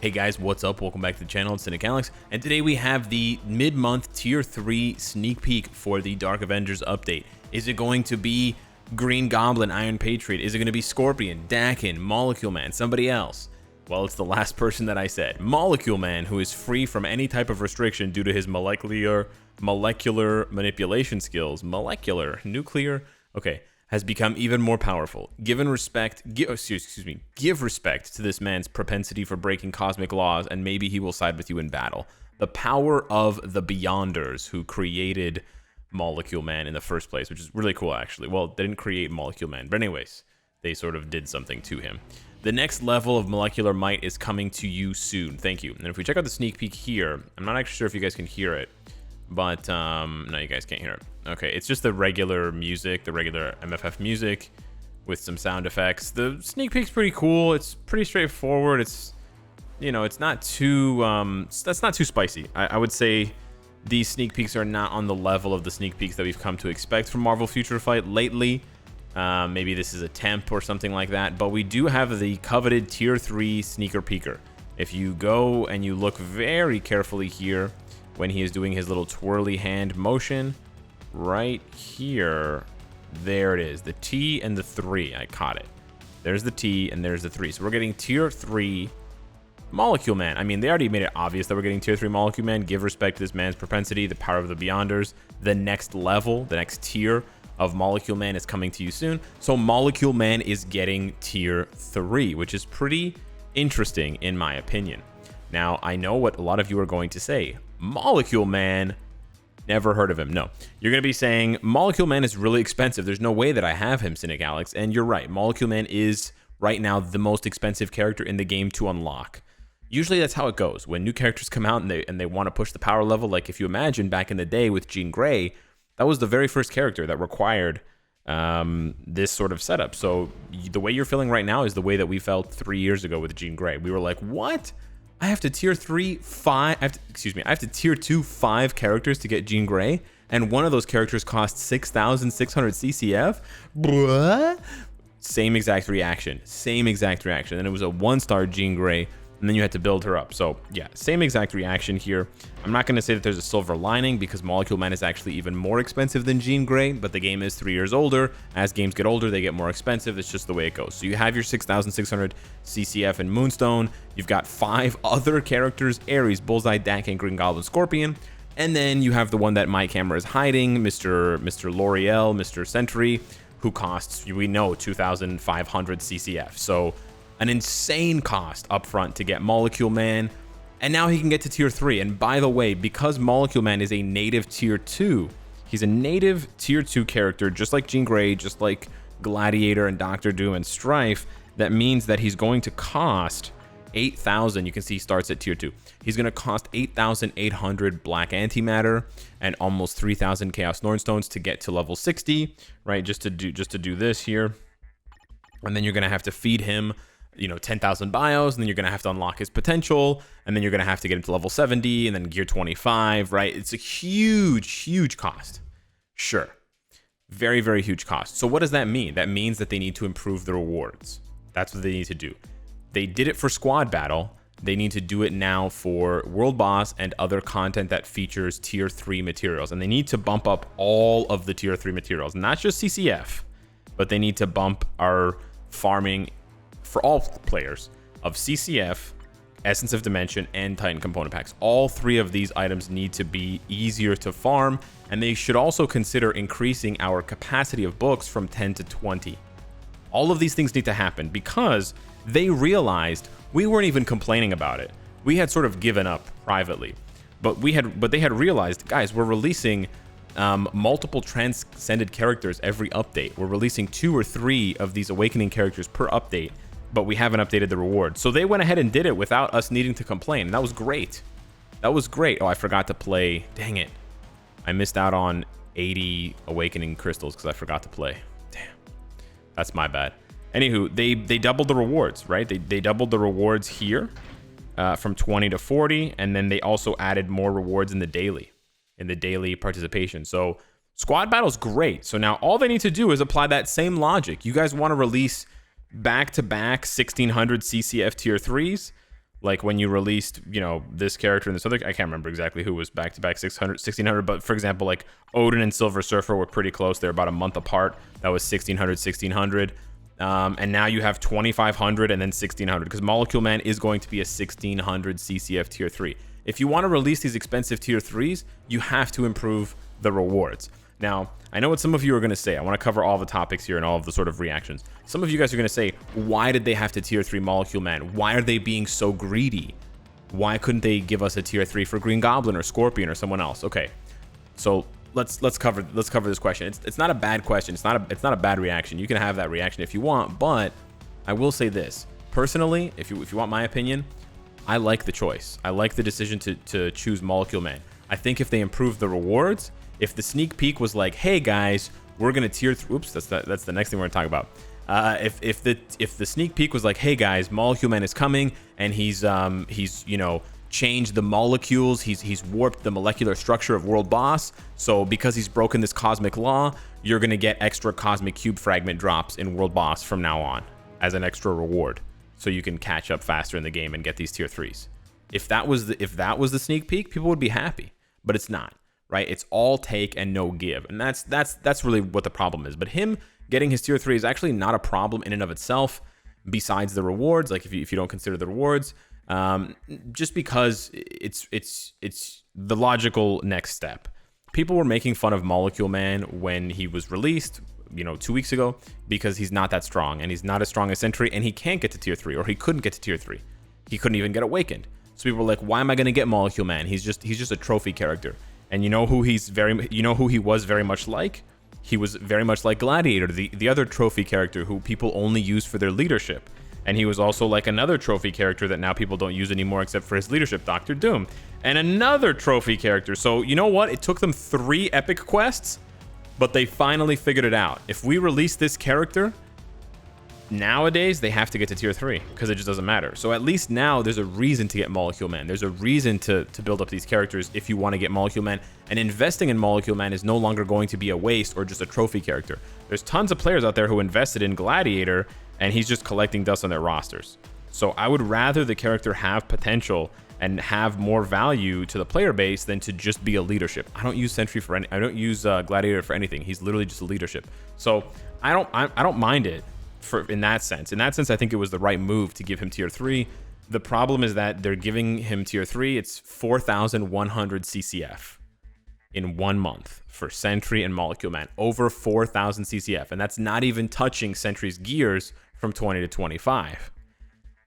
Hey guys, what's up? Welcome back to the channel. It's Cynicalex, and today we have the mid-month tier 3 sneak peek for the Dark Avengers update. Is it going to be Green Goblin, Iron Patriot? Is it going to be Scorpion, Dakin, Molecule Man, somebody else? Well, it's the last person that I said. Molecule Man, who is free from any type of restriction due to his molecular manipulation skills. Nuclear? Okay. Has become even more powerful. Give respect to this man's propensity for breaking cosmic laws, and maybe he will side with you in battle. The power of the Beyonders, who created Molecule Man in the first place, which is really cool, actually. Well, they didn't create Molecule Man, but anyways, they sort of did something to him. The next level of molecular might is coming to you soon. Thank you. And if we check out the sneak peek here, I'm not actually sure if you guys can hear it, but no, you guys can't hear it. Okay, it's just the regular music, the regular MFF music with some sound effects. The sneak peek's pretty cool. It's pretty straightforward. It's, you know, it's not too that's not too spicy. I would say these sneak peeks are not on the level of the sneak peeks that we've come to expect from Marvel Future Fight lately. Maybe this is a temp or something like that, but we do have the coveted tier 3 sneaker peeker. If you go and you look very carefully here when he is doing his little twirly hand motion, right here, there it is, the T and the 3. I caught it. There's the T and there's the 3. So we're getting tier 3 Molecule Man. I mean, they already made it obvious that we're getting tier 3 Molecule Man. Give respect to this man's propensity, the power of the Beyonders. The next level, the next tier of Molecule Man is coming to you soon. So Molecule Man is getting tier 3, which is pretty interesting in my opinion. Now, I know what a lot of you are going to say. Molecule Man, never heard of him. No, you're going to be saying Molecule Man is really expensive. There's no way that I have him, Cynicalex. And you're right. Molecule Man is right now the most expensive character in the game to unlock. Usually that's how it goes. When new characters come out and they want to push the power level, like if you imagine back in the day with Jean Grey, that was the very first character that required this sort of setup. So the way you're feeling right now is the way that we felt 3 years ago with Jean Grey. We were like, what? I have to tier 2 5 characters to get Jean Grey, and one of those characters costs 6,600 CCF? Bruh? Same exact reaction. And it was a 1-star Jean Grey, and then you had to build her up. So yeah, same exact reaction here. I'm not going to say that there's a silver lining, because Molecule Man is actually even more expensive than Jean Grey, but the game is 3 years older. As games get older, they get more expensive. It's just the way it goes. So you have your 6,600 CCF and Moonstone. You've got 5 other characters: Ares, Bullseye, Dakin, Green Goblin, Scorpion. And then you have the one that my camera is hiding, Mr. L'Oreal, Mr. Sentry, who costs, we know, 2,500 CCF. So an insane cost up front to get Molecule Man. And now he can get to tier 3. And by the way, because Molecule Man is a native tier 2, he's a native tier 2 character, just like Jean Grey, just like Gladiator and Doctor Doom and Strife. That means that he's going to cost 8,000. You can see he starts at tier 2. He's going to cost 8,800 black antimatter and almost 3,000 chaos Nornstones to get to level 60, right? Just to do this here. And then you're going to have to feed him, you know, 10,000 bios, and then you're going to have to unlock his potential, and then you're going to have to get him to level 70 and then gear 25, right? It's a huge cost. Sure. Very, very huge cost. So what does that mean? That means that they need to improve the rewards. That's what they need to do. They did it for squad battle. They need to do it now for world boss and other content that features tier 3 materials. And they need to bump up all of the tier 3 materials, not just CCF, but they need to bump our farming for all players of CCF, Essence of Dimension, and Titan component packs. All 3 of these items need to be easier to farm, and they should also consider increasing our capacity of books from 10 to 20. All of these things need to happen because they realized we weren't even complaining about it. We had sort of given up privately, but they had realized, guys, we're releasing multiple transcended characters every update. We're releasing 2 or 3 of these awakening characters per update, but we haven't updated the reward. So they went ahead and did it without us needing to complain. And that was great. That was great. Oh, I forgot to play. Dang it. I missed out on 80 awakening crystals because I forgot to play. Damn. That's my bad. Anywho, they doubled the rewards, right? They doubled the rewards here from 20 to 40. And then they also added more rewards in the daily participation. So squad battle's great. So now all they need to do is apply that same logic. You guys want to release back-to-back 1600 CCF tier 3s? Like when you released, this character and this other, I can't remember exactly who was back-to-back 600, 1600, but for example, like Odin and Silver Surfer were pretty close. They're about a month apart. That was 1600, 1600. And now you have 2500 and then 1600, because Molecule Man is going to be a 1600 CCF tier 3. If you want to release these expensive tier 3s, you have to improve the rewards. Now, I know what some of you are going to say. I want to cover all the topics here and all of the sort of reactions. Some of you guys are going to say, why did they have to tier 3 Molecule Man? Why are they being so greedy? Why couldn't they give us a tier 3 for Green Goblin or Scorpion or someone else? Okay, so let's cover this question. It's not a bad question. It's not a bad reaction. You can have that reaction if you want, but I will say this. Personally, if you want my opinion, I like the choice. I like the decision to choose Molecule Man. I think if they improve the rewards, if the sneak peek was like, hey guys, we're gonna tier oops, that's the next thing we're gonna talk about. If the sneak peek was like, hey guys, Molecule Man is coming, and he's changed the molecules, he's warped the molecular structure of World Boss, so because he's broken this cosmic law, you're gonna get extra cosmic cube fragment drops in World Boss from now on as an extra reward, so you can catch up faster in the game and get these tier 3s. If that was the sneak peek, people would be happy, but it's not. Right? It's all take and no give. And that's really what the problem is. But him getting his tier 3 is actually not a problem in and of itself, besides the rewards. Like if you don't consider the rewards, just because it's the logical next step. People were making fun of Molecule Man when he was released, 2 weeks ago, because he's not that strong, and he's not as strong as Sentry, and he can't get to tier 3, or he couldn't get to tier 3. He couldn't even get Awakened. So people were like, why am I going to get Molecule Man? He's just a trophy character. And you know who he was very much like? He was very much like Gladiator, the other trophy character who people only use for their leadership. And he was also like another trophy character that now people don't use anymore except for his leadership, Dr. Doom. And another trophy character. So you know what? It took them 3 epic quests, but they finally figured it out. If we release this character, nowadays they have to get to tier 3 because it just doesn't matter. So at least now there's a reason to get Molecule Man. There's a reason to build up these characters if you want to get Molecule Man, and investing in Molecule Man is no longer going to be a waste or just a trophy character. There's tons of players out there who invested in Gladiator and he's just collecting dust on their rosters. So I would rather the character have potential and have more value to the player base than to just be a leadership. I don't use Sentry for I don't use Gladiator for anything. He's literally just a leadership. So I don't mind it. In that sense, I think it was the right move to give him tier 3. The problem is that they're giving him tier 3. It's 4,100 CCF in 1 month for Sentry and Molecule Man. Over 4,000 CCF, and that's not even touching Sentry's gears from 20 to 25.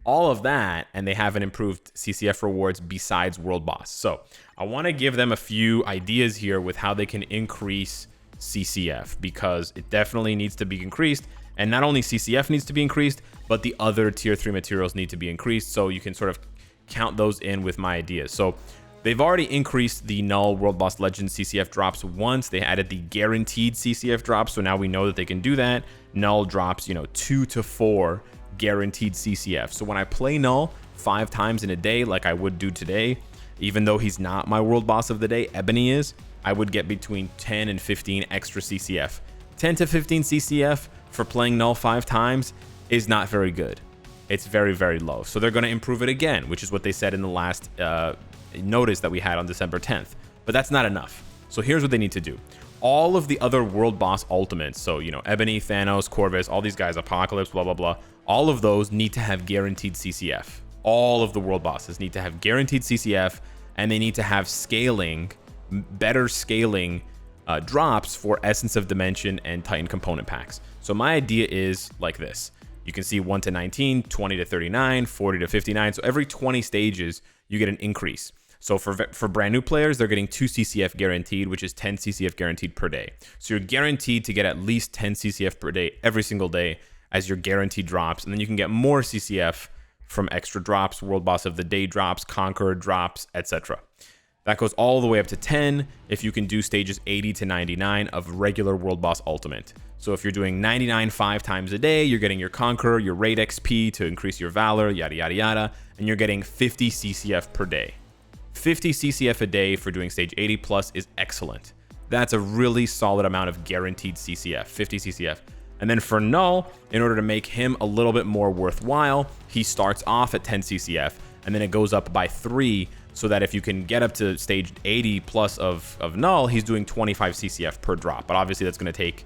All of that, and they haven't improved CCF rewards besides World Boss. So I want to give them a few ideas here with how they can increase CCF, because it definitely needs to be increased. And not only CCF needs to be increased, but the other tier 3 materials need to be increased. So you can sort of count those in with my ideas. So they've already increased the Null World Boss Legends CCF drops once. They added the guaranteed CCF drops. So now we know that they can do that. Null drops, 2 to 4 guaranteed CCF. So when I play Null 5 times in a day, like I would do today, even though he's not my World Boss of the day, Ebony is, I would get between 10 and 15 extra CCF. 10 to 15 CCF for playing Null 5 times is not very good. It's very, very low. So they're going to improve it again, which is what they said in the last notice that we had on December 10th. But that's not enough. So here's what they need to do. All of the other World Boss ultimates, so, Ebony, Thanos, Corvus, all these guys, Apocalypse, blah, blah, blah, all of those need to have guaranteed CCF. All of the World Bosses need to have guaranteed CCF, and they need to have scaling, better scaling drops for Essence of Dimension and Titan component packs. So my idea is like this. You can see 1 to 19, 20 to 39, 40 to 59. So every 20 stages, you get an increase. So for brand new players, they're getting 2 CCF guaranteed, which is 10 CCF guaranteed per day. So you're guaranteed to get at least 10 CCF per day every single day as your guaranteed drops. And then you can get more CCF from extra drops, World Boss of the Day drops, Conqueror drops, etc. That goes all the way up to 10 if you can do stages 80 to 99 of regular World Boss Ultimate. So if you're doing 99 5 times a day, you're getting your Conqueror, your Raid XP to increase your Valor, yada, yada, yada, and you're getting 50 CCF per day. 50 CCF a day for doing stage 80 plus is excellent. That's a really solid amount of guaranteed CCF, 50 CCF. And then for Null, in order to make him a little bit more worthwhile, he starts off at 10 CCF. and then it goes up by 3, so that if you can get up to stage 80 plus of Null, he's doing 25 CCF per drop. But obviously that's going to take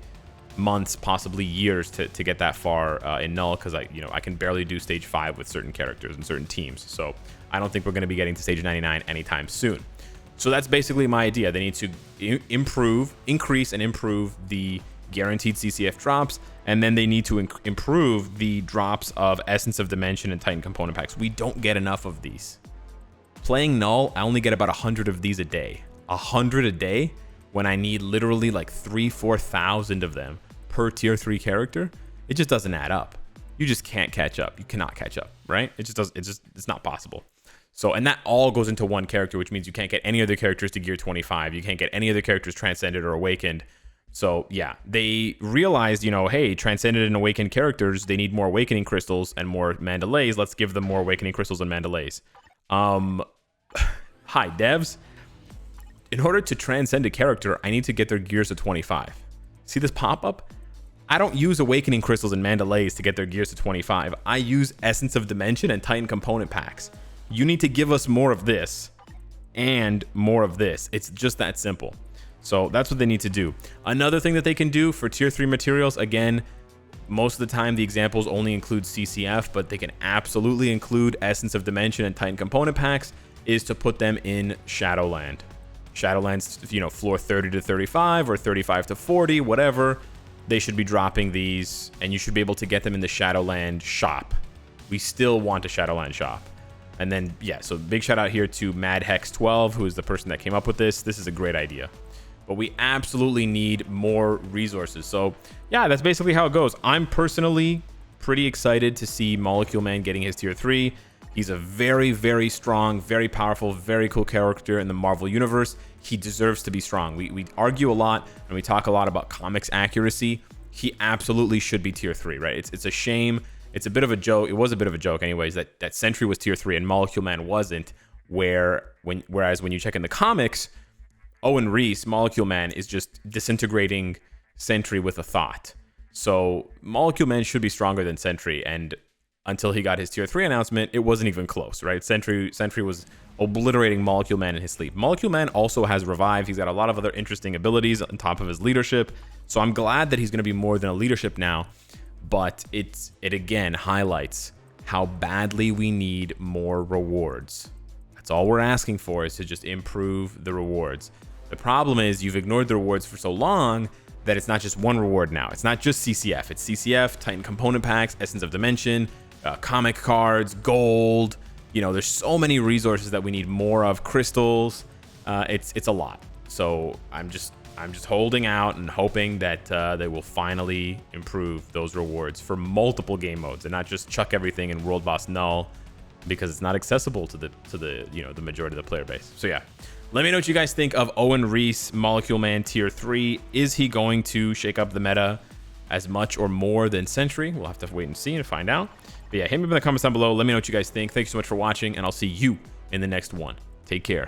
months, possibly years to get that far in Null, because I can barely do stage 5 with certain characters and certain teams. So I don't think we're going to be getting to stage 99 anytime soon. So that's basically my idea. They need to increase and improve the guaranteed CCF drops, and then they need to improve the drops of Essence of Dimension and Titan component packs. We don't get enough of these. Playing Null, I only get about 100 of these a day. 100 a day when I need literally like 3,000-4,000 of them per tier 3 character. It just doesn't add up. You just can't catch up. You cannot catch up, right? It's not possible. So, and that all goes into one character, which means you can't get any other characters to gear 25. You can't get any other characters transcended or awakened. So yeah, they realized, hey, transcended and awakened characters, they need more awakening crystals and more Mandalays. Let's give them more awakening crystals and Mandalays. Hi, devs. In order to transcend a character, I need to get their gears to 25. See this pop-up? I don't use awakening crystals and Mandalays to get their gears to 25. I use Essence of Dimension and Titan component packs. You need to give us more of this and more of this. It's just that simple. So that's what they need to do. Another thing that they can do for tier 3 materials, again, most of the time the examples only include CCF, but they can absolutely include Essence of Dimension and Titan component packs, is to put them in Shadowland. Shadowland's, floor 30 to 35 or 35 to 40, whatever. They should be dropping these, and you should be able to get them in the Shadowland shop. We still want a Shadowland shop. And then, yeah, so big shout out here to MadHex12, who is the person that came up with this. This is a great idea. But we absolutely need more resources. So yeah, that's basically how it goes. I'm personally pretty excited to see Molecule Man getting his tier 3. He's a very, very strong, very powerful, very cool character in the Marvel Universe. He deserves to be strong. We argue a lot and we talk a lot about comics accuracy. He absolutely should be tier 3, right? It's a shame. It's a bit of a joke. It was a bit of a joke anyways, that Sentry was tier 3 and Molecule Man wasn't, whereas when you check in the comics, Owen Reese, Molecule Man, is just disintegrating Sentry with a thought. So Molecule Man should be stronger than Sentry, and until he got his tier 3 announcement, it wasn't even close, right? Sentry was obliterating Molecule Man in his sleep. Molecule Man also has Revive. He's got a lot of other interesting abilities on top of his leadership. So I'm glad that he's going to be more than a leadership now, but it again highlights how badly we need more rewards. That's all we're asking for, is to just improve the rewards. The problem is you've ignored the rewards for so long that it's not just one reward now. It's not just CCF. It's CCF, Titan component packs, Essence of Dimension, comic cards, gold. There's so many resources that we need more of. Crystals. It's a lot. So I'm just holding out and hoping that they will finally improve those rewards for multiple game modes and not just chuck everything in World Boss Null, because it's not accessible to the majority of the player base. So yeah, let me know what you guys think of Owen Reese, Molecule Man tier 3. Is he going to shake up the meta as much or more than Sentry? We'll have to wait and see and find out. But yeah, hit me up in the comments down below. Let me know what you guys think. Thank you so much for watching, and I'll see you in the next one. Take care.